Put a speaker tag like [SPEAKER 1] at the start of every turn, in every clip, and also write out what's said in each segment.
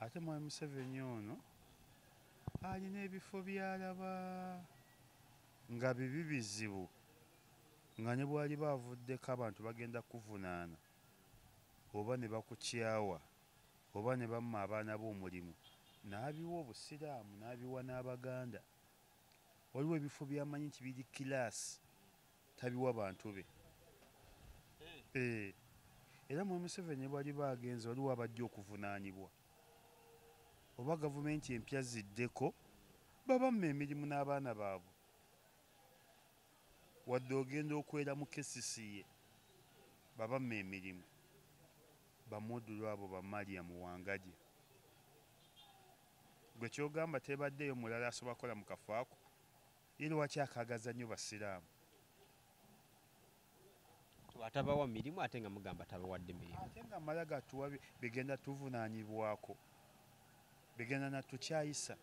[SPEAKER 1] ate Mwami Museveni ono alina ebifo by'alaba nga bibi bizibu nga ne bwali bavuddeko abantu bagenda kuvunaana oba ne bakukyawa oba ne bamma abaana b'omulimu n'abiwa obusiraamu n'abiwa n'Abaganda. Waliwo ebifo by'amanyi nti biri kiraasi tabiwa bantu be. Era Mwami Museveni bwali bagenze waliwo abajja okuvunaanibwa oba gavumenti empya ziddeko babamma emirimu n'abaana baabwe wadde ogenda okwera mu KCCA babamma emirimu bamudulu abo ba Mariam Wangaja. Gwe kyogamba tebaddeyo mulala asobola kukola mu kafo ako ye lwaki akaagaza nnyo basiraamu
[SPEAKER 2] atabawa mirimu ate nga mugamba tabawadde mirimu
[SPEAKER 1] ate nga mala gatuwa bigenda tuvunaanibwako bigenda natukyayisa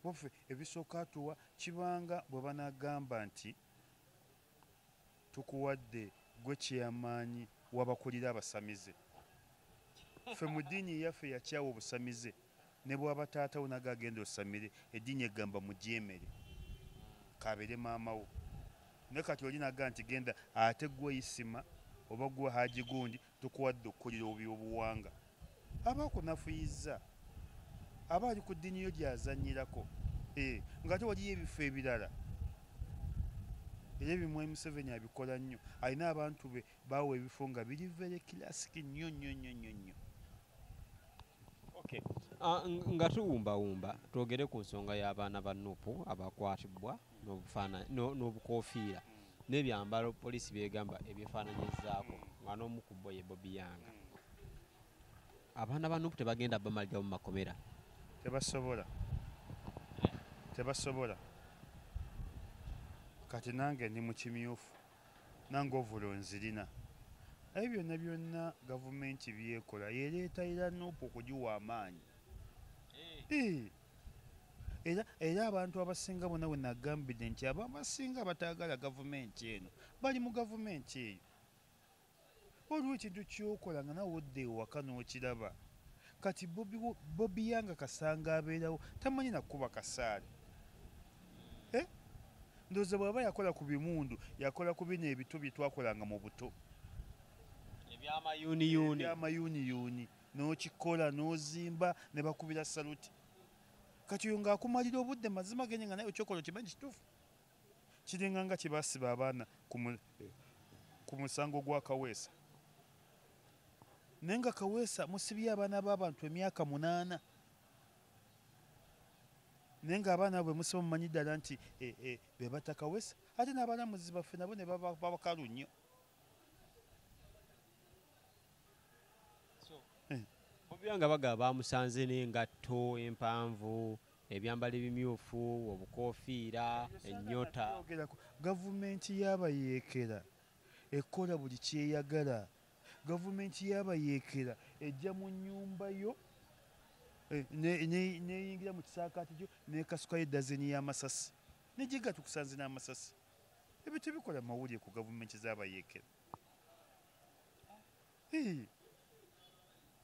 [SPEAKER 1] boffe ebisooka atuwa kibanga bwe banagamba nti tukuwadde gwe kyamaanyi wabakulira abasamize. Ffe mu ddiini yaffe yakyawa obusamize ne bw'aba taatawo naga agenda osamire eddiini egamba mujeemere kabeere maama wo ne kati oli naga nti genda ate gwe Isima oba gwe Haji gundi tukuwadde okukulira obuwanga aba akunafuyiza aba ali ku ddiini yo gy'azannyirako ng'ate waliyo ebifo ebirala era ebimwe Museveni abikola nnyo alina abantu be baawa ebifo nga biri very classic nnyo nnyo nnyo nnyo nnyo.
[SPEAKER 2] Okay. Nga tuwumbawumba twogere ku nsonga y'abaana ba Nuupu abakwatibwa n'obukoofiira n'ebyambalo poliisi byegamba ebyefaananyizzaako nga n'omu ku bo ye Bobby Yanga. Abaana ba Nuupu tebagenda bamalira mu makomera. Tebasobola.
[SPEAKER 1] Kati nange ndi mu kimyufu nange ovulo nzirina ebyo byonna byonna gavumenti byekola yereeta era Nuupu okugiwa amaanyi. Era abantu abasinga bonna bwe nagambidde nti abasinga bataagala gavumenti eno bali mu gavumenti eyo. Waliwo ekintu kyokola nga nawe odda ewaka n'okiraba. Kati Bobby Yanga kasanga abeerawo tamanyi nakuba kasaale. Ndowooza bw'aba yakola ku bimundu yakola ku bino ebito bye twakolanga mu buto eby'amayuuniyuuni n'okikola n'ozimba ne bakubira saluti. Kati oyo ng'akumalira obudde mazima genye nga naye okyokola okimanyi kituufu kiringa nga kye baasiba abaana ku musango gwa Kaweesa naye nga Kaweesa musibye abaana b'abantu emyaka 8 naye ng'abaana bwe musiba mumanyi ddala nti be batta Kaweesa ate n'abalamuzi baffe nabo ne babakalu nnyo.
[SPEAKER 2] Bobby Yanga bagaba bamusanze n'engatto empanvu ebyambalo ebimyufu obukoofiira ennyota.
[SPEAKER 1] Gavumenti y'abayeekera ekola buli kyeyagala. Gavumenti y'abayeekera ejja mu nnyumba yo neyingira mu kisaakaati kyo nekasukayo edazeni y'amasasi negiga tukusanze n'amasasi. Ebyo tebikola mawulire ku gavumenti z'abayeekera.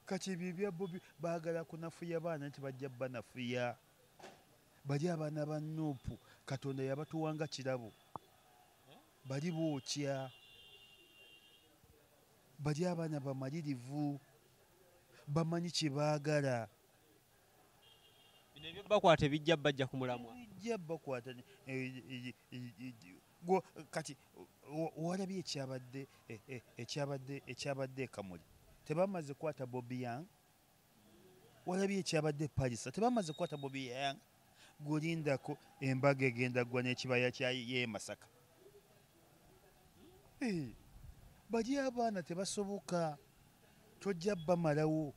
[SPEAKER 1] Kati ebyo ebya Bobby baagala kunafuya baana nti bajja banafuya. Bali abaana ba Nuupu Katonda yabatuwanga kirabo bali bookya. Bali abaana bamalirivu bamanyi kye baagala.
[SPEAKER 2] Bino ebyo bakwata ebijja bajja ku mulamwa.
[SPEAKER 1] Bijja bakwata kati walabye ekyabadde e Kamuli tebamaze kwata Bobby Yanga. Walabye ekyabadde Palisa tebamaze kwata Bobby Yanga. Golindako embaga egenda gwa n'ekibaya kya Masaka. Bali abaana tebasoboka tojja bamalawo.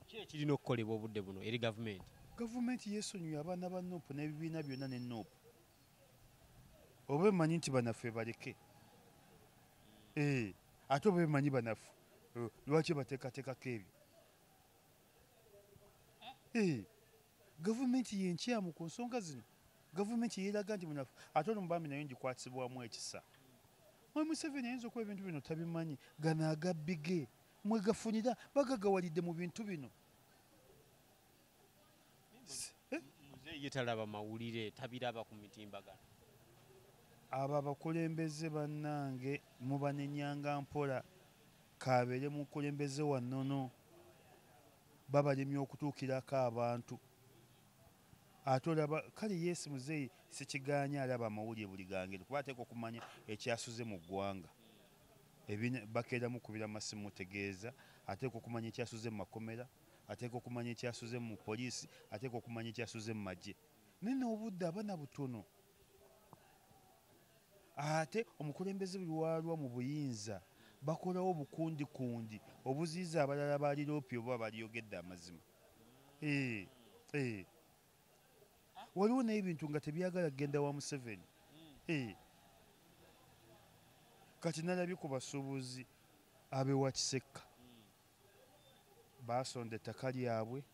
[SPEAKER 2] Ki ekirina okukolebwa obudde buno eri gavumenti?
[SPEAKER 1] Gavumenti yeesonyiwe abaana ba Nuupu n'ebibiina byonna ne Nuupu oba emanyi nti banaffe baleke. Ate oba emanyi banaffe lwaki bateekateekako ebyo? Gavumenti yenkyamu ku nsonga zino. Gavumenti yeeraga nti munafu ate olumubambi nayo ngikwasibwamu ekisa. Mwami Museveni ayinza okuba ebintu bino tabimanyi gano agabbige mwegafunira bagagawalidde mu bintu bino.
[SPEAKER 2] Muzeeyi ye talaba mawulire, tabiraba ku mitimbagano.
[SPEAKER 1] Abo abakulembeze bannange mubanenyanga mpola, kabeere mukulembeze wa nnono, babalemye okutuukirako abantu. Ate olaba kale Yesu muzeeyi sikiganya alaba amawulire buli gangeri, kuba ateeka okumanya ekyasuze mu ggwanga. Bakeera mukubira masimu mutegeeza, ateeka okumanya ekyasuze mu makomera, ateeka okumanya ekyasuze mu poliisi, ateeka okumanya ekyasuze mu magye. Naye n'obudde abana butono. Ate omukulembeze buli waalwa mu buyinza bakolawo bukundikundi obuziyiza abalala baaliroopye oba baliyogedde amazima. Waliwo n'ebintu nga tebyagala kgenda wa Museveni. Kati nalabye ku basuubuzi ab'ewa Kisekka baasonda ettaka lyabwe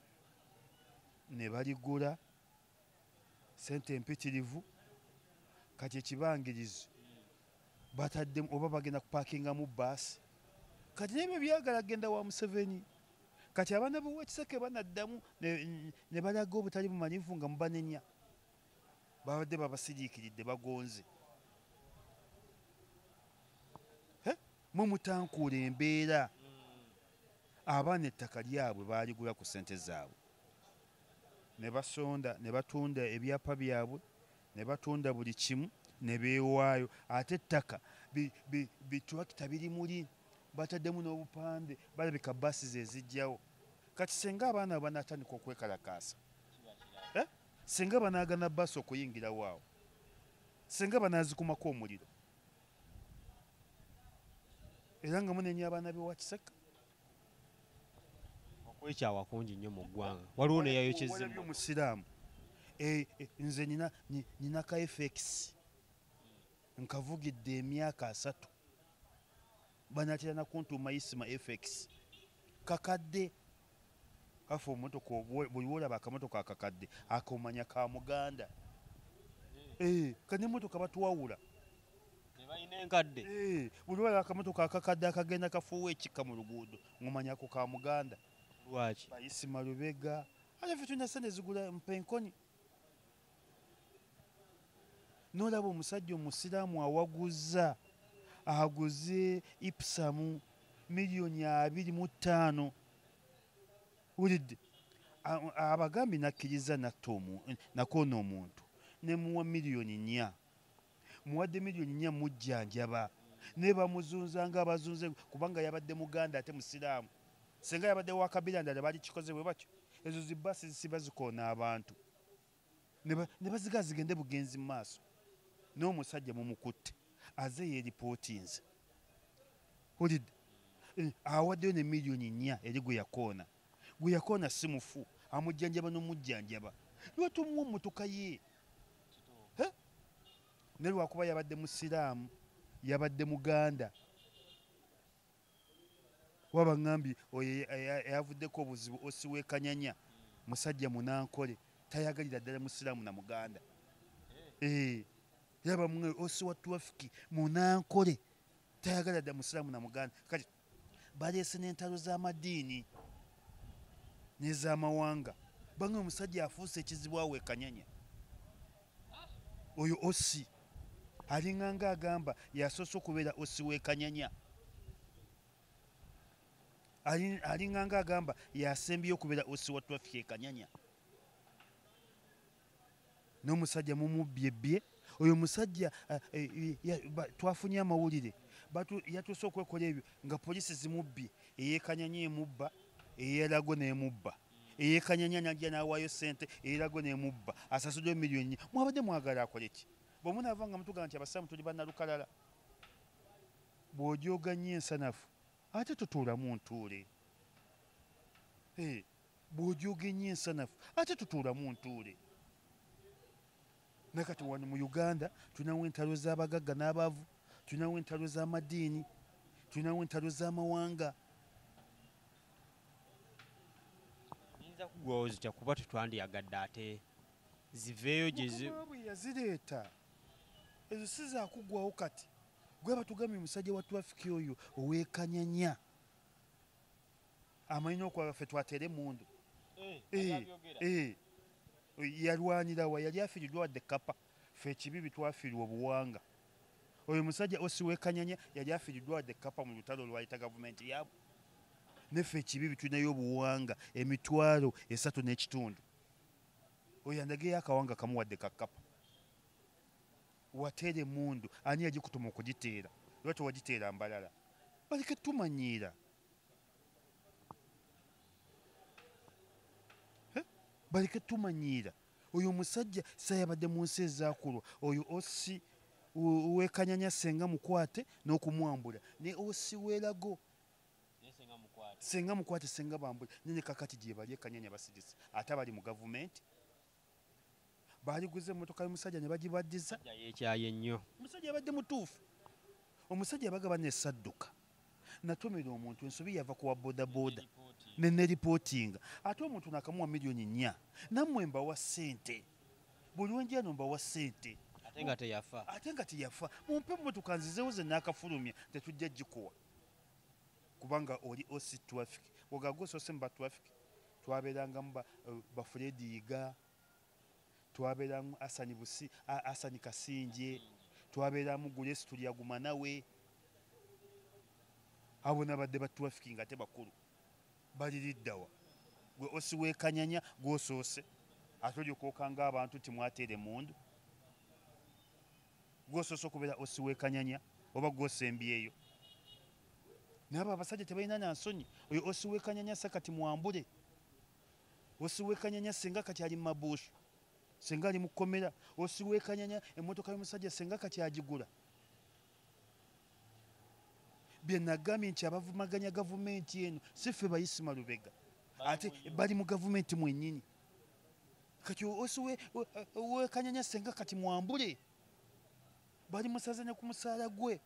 [SPEAKER 1] ne baligula ssente empitirivu, kati ekibangirizo bataddemu oba bagenda kupaakingamu bbaasi. Kati n'ebyo byagala kgenda wa Museveni. Kati abaana b'ewa Kisekka banaddamu ne balaga obutali bumanyirivu nga mubanenya. Babadde babasiriikiridde bagonze. Mumutankuula embeera. Abaana ettaka lyabwe baaligula ku ssente zaabwe. Ne basonda ne batunda ebyapa byabwe, ne batunda buli kimu, ne beewaayo. Ate ettaka bitulakita biri muli, bataddemu n'obupande, balabika bbaasi ze zijjawo. Kati senga abaana banaatandika okwekalakaasa, senga banaagana bbaasi okuyingirawo awo, senga banaazikumako omuliro, era nga munenya abaana b'ewa Kisekka.
[SPEAKER 2] Okwekyawa kungi nnyo mu ggwanga. Waliwo neyayokyezza
[SPEAKER 1] omusiraamu. Nze nina ka FX nkavugidde emyaka 3. Banaatera na kuntuuma Isima FX. Kakadde. Kafa omumotoka buli wolaba akamotoka akakadde akomanya ka Muganda. Kane emmotoka batuwawula.
[SPEAKER 2] Ne balina enkadde.
[SPEAKER 1] Buli wolaba akamotoka akakadde akagenda kafuuwa ekikka mu luguudo ng'omanya ako ka Muganda.
[SPEAKER 2] Lwaki?
[SPEAKER 1] Bayisima Lubega. Ale ffe tulina ssente zigula mpenkoni. N'olaba omusajja omusiraamu awaguza, aguze Ipsamu $25,000,000. Wulidde? Abagambi nakkiriza nakoona omuntu ne muwa $4,000,000. Muwadde $4,000,000 mujjanjaba. Ne bamuzunza nga abazunze kubanga yabadde Muganda ate musiraamu. Senga yabadde wa Kabila ndala baali kikoze bwe batyo. Ezo zibbaasi zisiba zikoona abantu. Ne baziga zigende bugenzi mu maaso. N'omusajja mumukutte aze yeeripootinze. Wulidde? Awaddeyo ne $4,000,000 eri gwe yakoona. Gwe yakoona si mufu, amujjanjaba n'omujjanjaba. Lwaki omuwa emmotoka ye? Ne lwakuba yabadde musiraamu, yabadde Muganda. Waba ngambye oyo yavuddeko obuzibu osiwe Kanyanya, musajja munankole, tayagalira ddala musiraamu na Muganda. Yaba mwe osiwa Traffic munankole, tayagala ddala musiraamu na Muganda. Kati baleese n'entalo z'amadiini n'ez'amawanga. Bange omusajja afuuse ekizibu awe Kanyanya. Oyo osi alinganga agamba yasoose okubeera osi w'e Kanyanya. Alinganga agamba yasembyeyo okubeera osi wa Traffic e Kanyanya. N'omusajja mumubbyebye. Oyo musajja twafunye amawulire yatuuse okwekola ebyo nga poliisi zimubbye. Ey'ekanyanya emubba, ey'erago n'emubba, ey'ekanyanya najja n'awaayo ssente, ey'erago n'emubba, asasuddeyo $4,000,000. Mwabadde mwagala akole ki? Bwe munaava nga mutugamba nti abasiraamu tuli bannalukalala, bw'ojooga nnyo ensanafu ate tutuulamu ntuule. Bw'ojooga ennyo ensanafu ate tutuulamu ntuule. Nakati wano mu Uganda tulinawo entalo z'abagagga n'abavu, tulinawo entalo z'amadiini, tulinawo entalo z'amawanga.
[SPEAKER 2] Yinza kuggwawo zitya kuba tetwandiyagadde ate ziveeyo
[SPEAKER 1] bwe yazireeta ezo si zaakuggwawo. Kati gwe batugambye musajja wa Traffic oyo ow'e Kanyanya amanyi okwaba ffe twatere mundu yalwanirawa yali afiiriddwa wadde kapa ffe ekibibi twafiirwa obuwanga oyo musajja osiwekanyanya yali afiiriddwa wadde kapa mu lutalo olwayita gavumenti yaabwe neffe ekibibi tulinayo obuwanga emitwalo 3.5 oyo yandageyo akawanga kamu wadde kakapa watere mundu ani yagikutuma okugiteera lwaki wagiteera mbalala baleke tumanyiira baleke tumanyiira oyo omusajja sayabadde mu nsi ezaakulwa oyo osi wekanyanya senga mukwate n'okumwambula ne osi weerago senga mukwate senga bambule nene kakati gye bali ekanyanya basigisi ate bali mu gavumenti baliguze emmotoka y'omusajja ne bagibaddiza
[SPEAKER 2] yekyaye nnyo
[SPEAKER 1] omusajja yabadde mutuufu omusajja yabaga nesadduka natomera omuntu ensobi yava kuwa bodaboda neripootinga ate omuntu nakamuwa miliyoni 4 nammwe mbawa ssente buli wenjano mbawa ssente ate nga teyafa mumpe emmotoka nzizeewo ze nakafulumya tetujja gikuwa kubanga oli osi traffic wagagosose mba traffic twabeerangamu bafuredi yiga twabeeramu asani kasinje twabeeramu gulesi tulyaguma nawe abo nabadde ba traffic nga te bakulu baliriddawa gwe osiwekanyanya gwosoose ate olyokokanga abantu timwatere mundu gwosoose okubeera osiwekanyanya oba gwosembyeyo nabo abasajja tebalina nansonyi oyo osiwekanyanya sakati mwambule osiwekanyanya senga kati ali mumabushu senga ali mukomera osiwekanyanya emmotoka y'omusajja senga kati agigula byenagambye nti abavumaganya gavumenti eno siffe bayisima lubega ate bali mu gavumenti mwennyini kati osiwekanyanya senga kati mwambule bali musazanya ku musaala gwe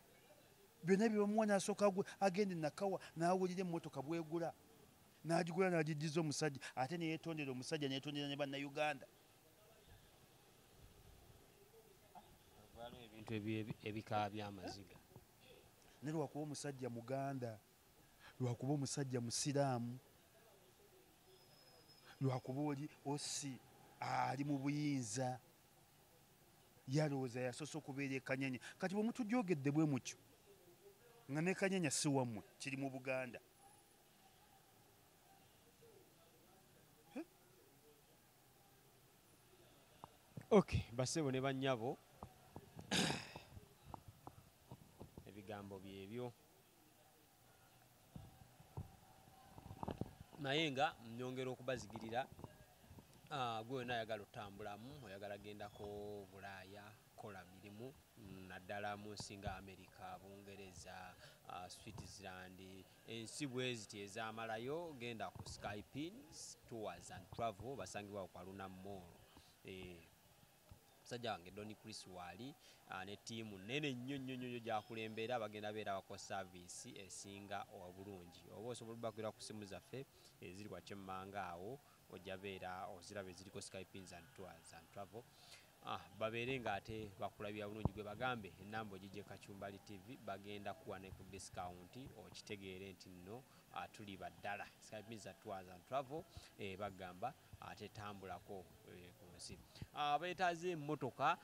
[SPEAKER 1] byonna byebamuwa nasooka gwe agende nakawa nawulira emmotoka bwegula nagigula nagijjiza omusajja ate neyetondera omusajja neyetondera ne bannayuganda
[SPEAKER 2] ebintu ebikaba byamaziga
[SPEAKER 1] ne lwakuba omusajja muganda lwakuba omusajja musiraamu lwakuba oli osi ali mu buyinza yalowooza yasoose okubeera ekanyanya kati bwe mutujogedde bwe mutyo nga nekanyanya si wammwe kiri mu Buganda
[SPEAKER 2] basebo ne bannyabo ebigambo byebyo naye nga nyongera okubazigirira gwe wena ayagala otambulamu oyagala gendako Bulaaya kola mirimu naddala mu nsi nga America Bungereza Switzerland ensi bweziti ezamalayo genda ku Skyping Tours and Travel basangibwa kwa Luna Mall musajja wange Doni Chris wali ne tiimu nene nnyo gyakulembera bagenda beera wako service esinga obulungi oba osobola bakwira ku simu zaffe eziri wakyemmanga awo ojja beera oziraba eziriko Skypings and Tours and Travel babeere nga ate bakulabya bulungi gwe bagambe enamba ogijje Kachumbali TV bagenda kuwa ne ku discount okitegeere nti nno tuli baddala Skypings and Tours and Travel bagamba ate tambulako ku nsi beetaaze emmotoka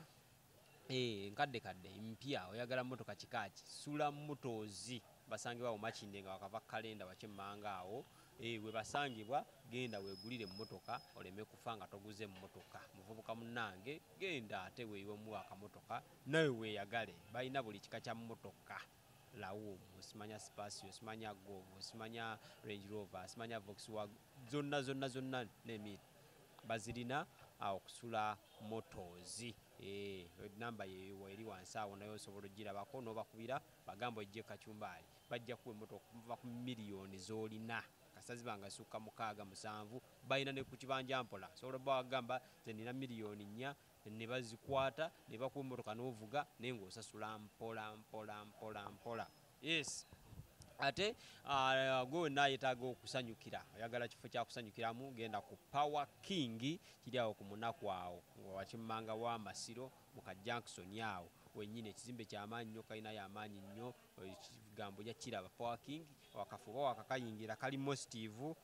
[SPEAKER 2] nkadde mpya oyagala mmotoka kikaaki sula motoozi basangibwa mu Makinde nga wakava kalenda wakyemmanga awo we basangibwa genda weegulire emmotoka oleme kufa nga toguze emmotoka muvubuka munnange genda ate weeyomuwa akamotoka nawe weeyagale balina buli kika kya mmotoka lawo osimanya Spacio osimanya Go osimanya Range Rover osimanya Volkswagen zonna n'emiti bazirina okusula motoozi namba yeyo eri wansi awo nayo osobola ogirabako n'obakubira bagamba ojje Kachumbali bajja kuwa emmotoka okuva ku miliyoni z'olina kasazi banga sukka 6-7 balina ne ku kibanja mpola osobola bagamba ze nina miliyoni 4 ne bazikwata ne bakuwa emmotoka n'ovuga naye ng'osasula mpola yes ate gwe nayetaaga okusanyukira oyagala kifo kya kusanyukiramu genda ku Power King kiri awo ku munaku awo wakimmanga wa Masiro mu Jackson awo wennyini ekizimbe ky'amaanyi nnyo kalina y'amaanyi nnyo ekigambo jakiraba Power King wakafuba wakakayingira kali positive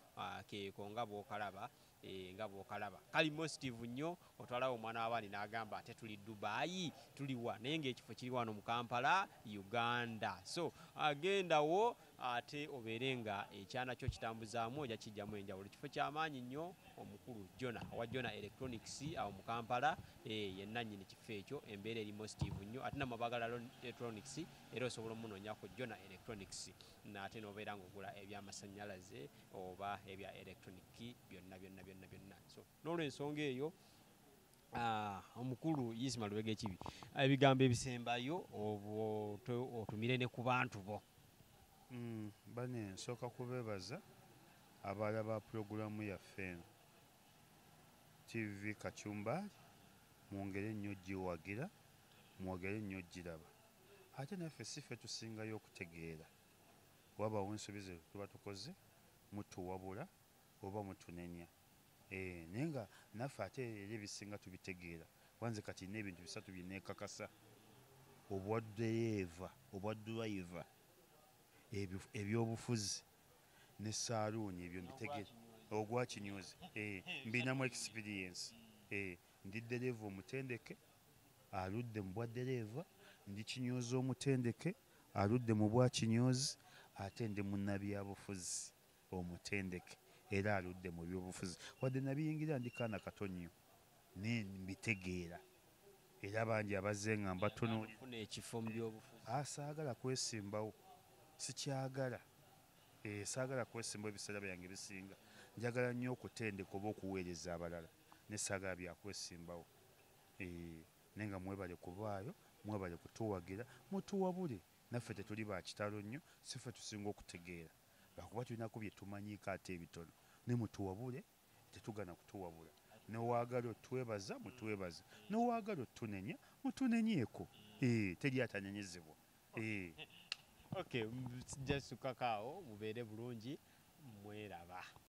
[SPEAKER 2] keeko nga bw'okalaba kali positive nnyo otwalawo omwana w'abaani n'agamba ate tuli Dubai tuli wa naye ng'ekifo kiri wano mu Kampala Uganda so agendawo ate obeere nga ekyana kyo kitambuzaamu ojja kijjamu enjawulo kifo ky'amaanyi nnyo omukulu owa Jona Electronics awo mu Kampala yenna nnyini kifo ekyo embeera eri positive nnyo ate namabagala electronics era osobola omunoonyako Jona Electronics n'ate n'obeera ng'ogula ebyamasannyalaze oba ebya electronic byonna so n'olw'ensonga eyo omukulu Ismail Lubega Ekibi ebigambo ebisembayo otumire ne ku bantu bo.
[SPEAKER 1] Bane nsooka kubeebaza abaala ba pulogulaamu yaffe eno TV Kacumbari mwongere nnyo giwagira mwogere nnyo giraba ate naffe si ffe tusingayo okutegeera wabawo ensobi tuba tukoze mutuwabula oba mutunenya naye nga naffe ate era ebisinga tubitegeera wanze kati n'ebintu bisatu bye neekakasa obwa driver ebyobufuzi ne saaluuni ebyo mbitegeera ogwa kinyuzi mbinamu experience ndi dereeva omutendeke aludde mu bwa dereeva ndi kinyuzi omutendeke aludde mu bwa kinyuzi ate ndi munnabyabufuzi omutendeke era aludde mu byobufuzi wadde nabiyingira ndi kaana kato nnyo naye mbitegeera era bangi abazze nga mbatunuulira
[SPEAKER 2] ekifo mu byobufuzi
[SPEAKER 1] saagala kwesimbawo sikyagala saagala kwesimbawo ebiseera byange bisinga njagala nnyo okutendeka oba okuweereza abalala ne saagala byakwesimbawo naye nga mwebale kubaayo mwebale kutuwagira mutuwabule naffe tetuli ba kitalo nnyo si ffe tusinga okutegeera lwakuba tulinako bye tumanyiiko ate ebitono ne mutuwabule tetugana kutuwabula newaagala otwebaza mutwebaze newaagala otunenya mutunenyeeko teri atanenyezebwa
[SPEAKER 2] okay jasukakaawo mubeere bulungi mweraba.